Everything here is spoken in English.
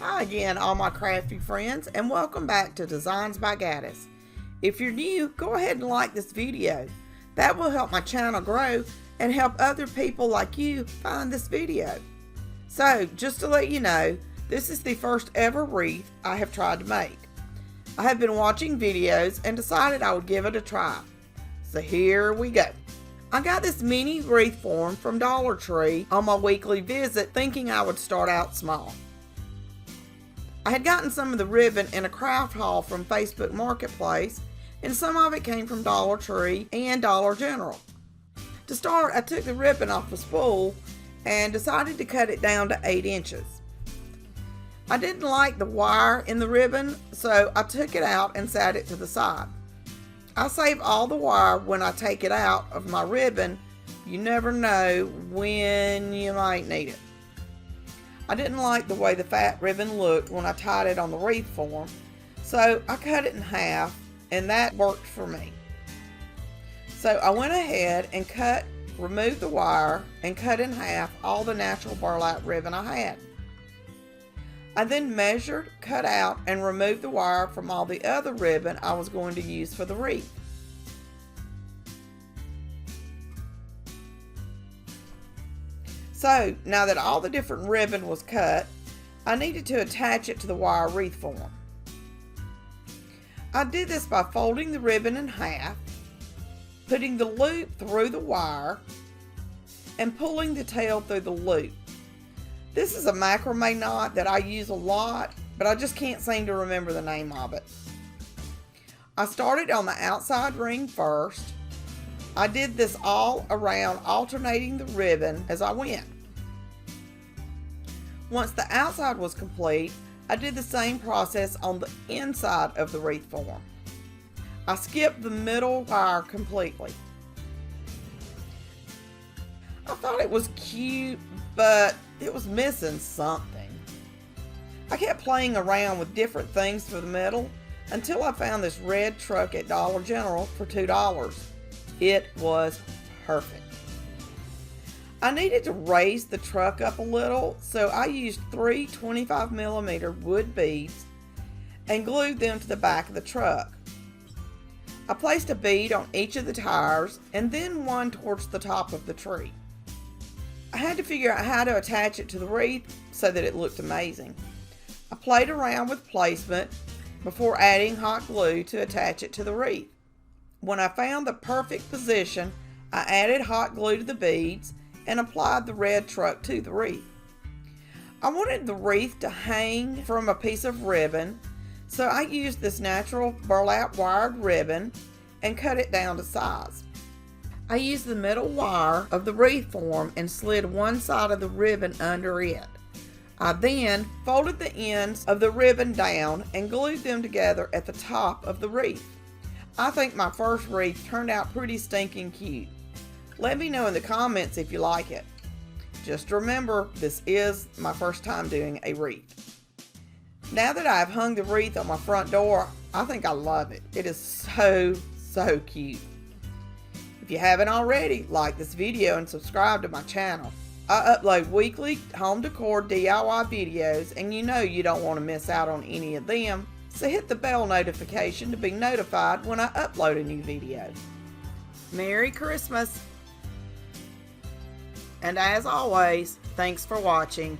Hi again, all my crafty friends, and welcome back to Designs by Gaddis. If you're new, go ahead and like this video. That will help my channel grow and help other people like you find this video. So, just to let you know, this is the first ever wreath I have tried to make. I have been watching videos and decided I would give it a try. So here we go. I got this mini wreath form from Dollar Tree on my weekly visit, thinking I would start out small. I had gotten some of the ribbon in a craft haul from Facebook Marketplace, and some of it came from Dollar Tree and Dollar General. To start, I took the ribbon off the spool and decided to cut it down to 8 inches. I didn't like the wire in the ribbon, so I took it out and sat it to the side. I save all the wire when I take it out of my ribbon. You never know when you might need it. I didn't like the way the fat ribbon looked when I tied it on the wreath form, so I cut it in half, and that worked for me. So I went ahead and removed the wire and cut in half all the natural burlap ribbon I had. I then measured, cut out, and removed the wire from all the other ribbon I was going to use for the wreath. So, now that all the different ribbon was cut, I needed to attach it to the wire wreath form. I did this by folding the ribbon in half, putting the loop through the wire, and pulling the tail through the loop. This is a macrame knot that I use a lot, but I just can't seem to remember the name of it. I started on the outside ring first. I did this all around, alternating the ribbon as I went. Once the outside was complete, I did the same process on the inside of the wreath form. I skipped the middle wire completely. I thought it was cute, but it was missing something. I kept playing around with different things for the middle until I found this red truck at Dollar General for $2. It was perfect. I needed to raise the truck up a little, so I used 3 25mm wood beads and glued them to the back of the truck. I placed a bead on each of the tires and then one towards the top of the tree. I had to figure out how to attach it to the wreath so that it looked amazing. I played around with placement before adding hot glue to attach it to the wreath. When I found the perfect position, I added hot glue to the beads and applied the red truck to the wreath. I wanted the wreath to hang from a piece of ribbon, so I used this natural burlap wired ribbon and cut it down to size. I used the middle wire of the wreath form and slid one side of the ribbon under it. I then folded the ends of the ribbon down and glued them together at the top of the wreath. I think my first wreath turned out pretty stinking cute. Let me know in the comments if you like it. Just remember, this is my first time doing a wreath. Now that I've hung the wreath on my front door, I think I love it. It is so cute. If you haven't already, like this video and subscribe to my channel. I upload weekly home decor DIY videos, and you know you don't want to miss out on any of them. So hit the bell notification to be notified when I upload a new video. Merry Christmas! And as always, thanks for watching.